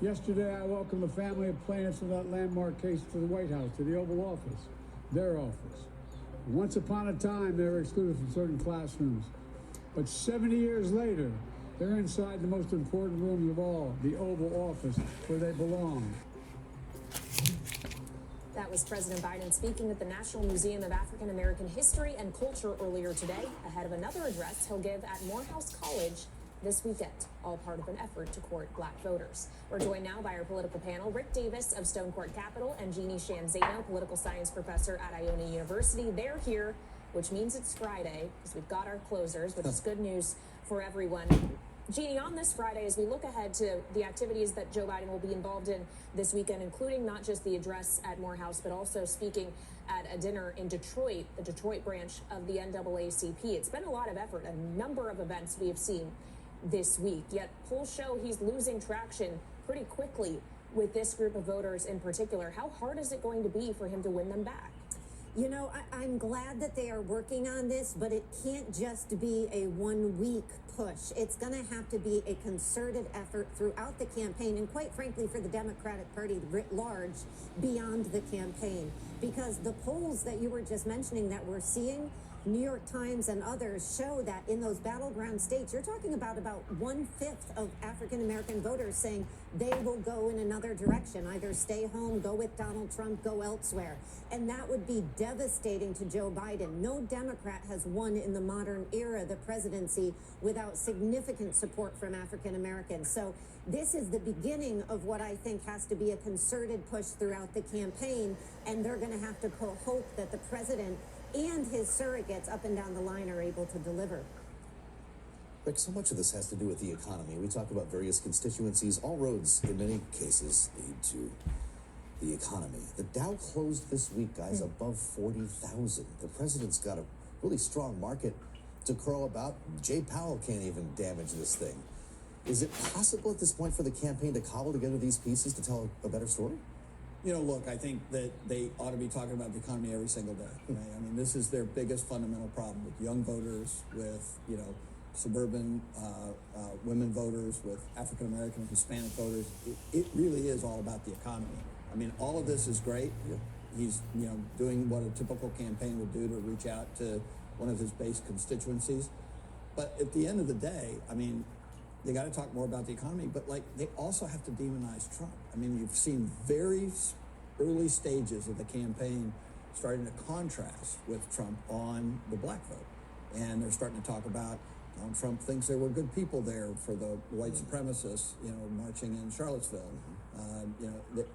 Yesterday, I welcomed the family of plaintiffs in that landmark case to the White House, to the Oval Office, their office. Once upon a time, they were excluded from certain classrooms. But 70 years later, they're inside the most important rooms of all, the Oval Office, where they belong. That was President Biden speaking at the National Museum of African American History and Culture earlier today, ahead of another address he'll give at Morehouse College this weekend, all part of an effort to court black voters. We're joined now by our political panel, Rick Davis of Stone Court Capital and Jeannie Shanzano, political science professor at Iona University. They're here, which means it's Friday, because we've got our closers, which is good news for everyone. Jeannie, on this Friday, as we look ahead to the activities that Joe Biden will be involved in this weekend, including not just the address at Morehouse, but also speaking at a dinner in Detroit, the Detroit branch of the NAACP. It's been a lot of effort, a number of events we have seen this week, yet polls show he's losing traction pretty quickly with this group of voters in particular. How hard is it going to be for him to win them back? You know, I'm glad that they are working on this, but it can't just be a 1 week push. It's going to have to be a concerted effort throughout the campaign, and quite frankly, for the Democratic Party writ large, beyond the campaign. Because the polls that you were just mentioning that we're seeing, New York Times and others, show that in those battleground states, you're talking about 1/5 of African American voters saying they will go in another direction, either stay home, go with Donald Trump, go elsewhere. And that would be devastating to Joe Biden. No Democrat has won in the modern era the presidency without significant support from African Americans. So this is the beginning of what I think has to be a concerted push throughout the campaign, and they're going to have to hope that the president and his surrogates up and down the line are able to deliver. Rick, so much of this has to do with the economy. We talk about various constituencies. All roads, in many cases, lead to the economy. The Dow closed this week, guys, above 40,000. The president's got a really strong market to crow about. Jay Powell can't even damage this thing. Is it possible at this point for the campaign to cobble together these pieces to tell a better story? You know, look, I think that they ought to be talking about the economy every single day. Right? I mean, this is their biggest fundamental problem with young voters, with, suburban women voters, with African-American and Hispanic voters. It really is all about the economy. I mean, all of this is great. Yeah. He's, doing what a typical campaign would do to reach out to one of his base constituencies. But at the end of the day, I mean, they got to talk more about the economy, but they also have to demonize Trump. I mean, you've seen very early stages of the campaign starting to contrast with Trump on the black vote. And they're starting to talk about Donald Trump thinks there were good people there for the white supremacists, marching in Charlottesville.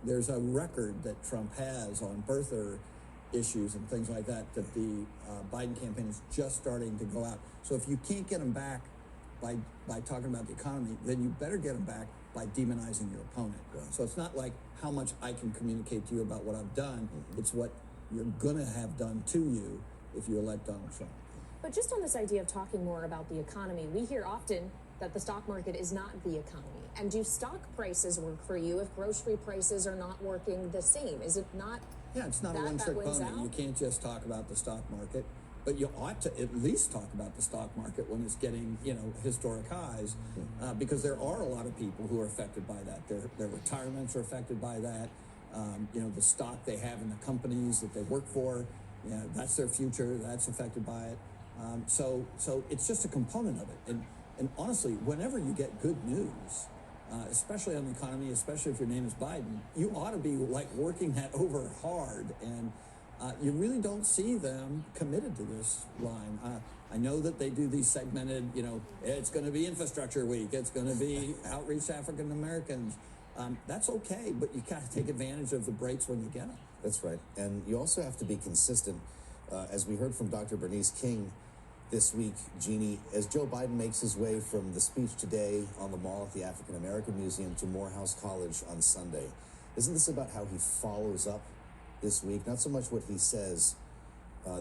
There's a record that Trump has on birther issues and things like that that the Biden campaign is just starting to go out. So if you can't get them back by talking about the economy, then you better get them back by demonizing your opponent. Right. So it's not like how much I can communicate to you about what I've done. Mm-hmm. It's what you're going to have done to you if you elect Donald Trump. But just on this idea of talking more about the economy, we hear often that the stock market is not the economy. And do stock prices work for you if grocery prices are not working the same? Is it not? Yeah, it's not a one-trick pony. You can't just talk about the stock market. But you ought to at least talk about the stock market when it's getting, historic highs, because there are a lot of people who are affected by that. Their retirements are affected by that. The stock they have in the companies that they work for, that's their future. That's affected by it. So it's just a component of it. And honestly, whenever you get good news, especially on the economy, especially if your name is Biden, you ought to be working that over hard. And you really don't see them committed to this line. I know that they do these segmented, it's going to be infrastructure week. It's going to be outreach to African Americans. That's okay, but you got to take advantage of the breaks when you get them. That's right. And you also have to be consistent. As we heard from Dr. Bernice King this week, Jeannie, as Joe Biden makes his way from the speech today on the Mall at the African American Museum to Morehouse College on Sunday, isn't this about how he follows up this week? Not so much what he says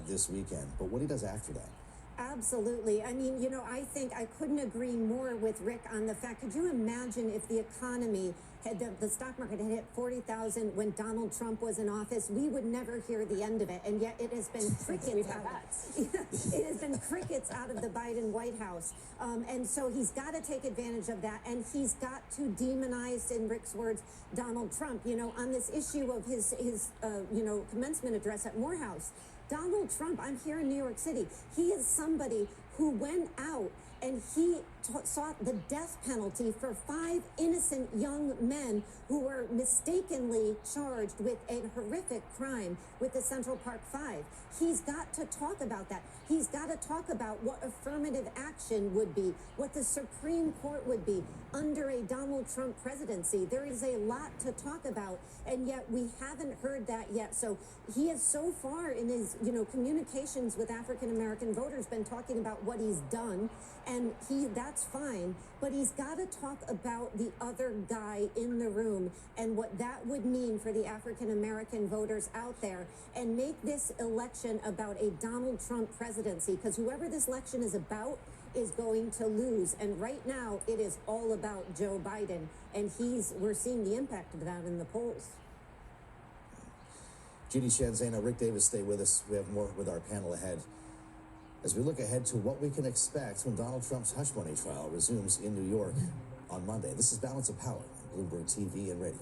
this weekend, but what he does after that. Absolutely. I mean, I think I couldn't agree more with Rick on the fact. Could you imagine if the economy had the stock market had hit 40,000 when Donald Trump was in office? We would never hear the end of it, and yet it has been crickets. We've had that. It has been crickets out of the Biden White House, and so he's got to take advantage of that, and he's got to demonize, in Rick's words, Donald Trump. On this issue of his commencement address at Morehouse. Donald Trump, I'm here in New York City. He is somebody who went out and he sought the death penalty for 5 innocent young men who were mistakenly charged with a horrific crime with the Central Park Five. He's got to talk about that. He's got to talk about what affirmative action would be, what the Supreme Court would be under a Donald Trump presidency. There is a lot to talk about, and yet we haven't heard that yet. So he has so far in his, communications with African American voters been talking about what he's done, and that's fine, but he's got to talk about the other guy in the room and what that would mean for the African American voters out there, and make this election about a Donald Trump presidency, because whoever this election is about is going to lose. And right now it is all about Joe Biden, and we're seeing the impact of that in the polls. Judy Shanzana, Rick Davis, stay with us. We have more with our panel ahead as we look ahead to what we can expect when Donald Trump's hush money trial resumes in New York on Monday. This is Balance of Power on Bloomberg TV and Radio.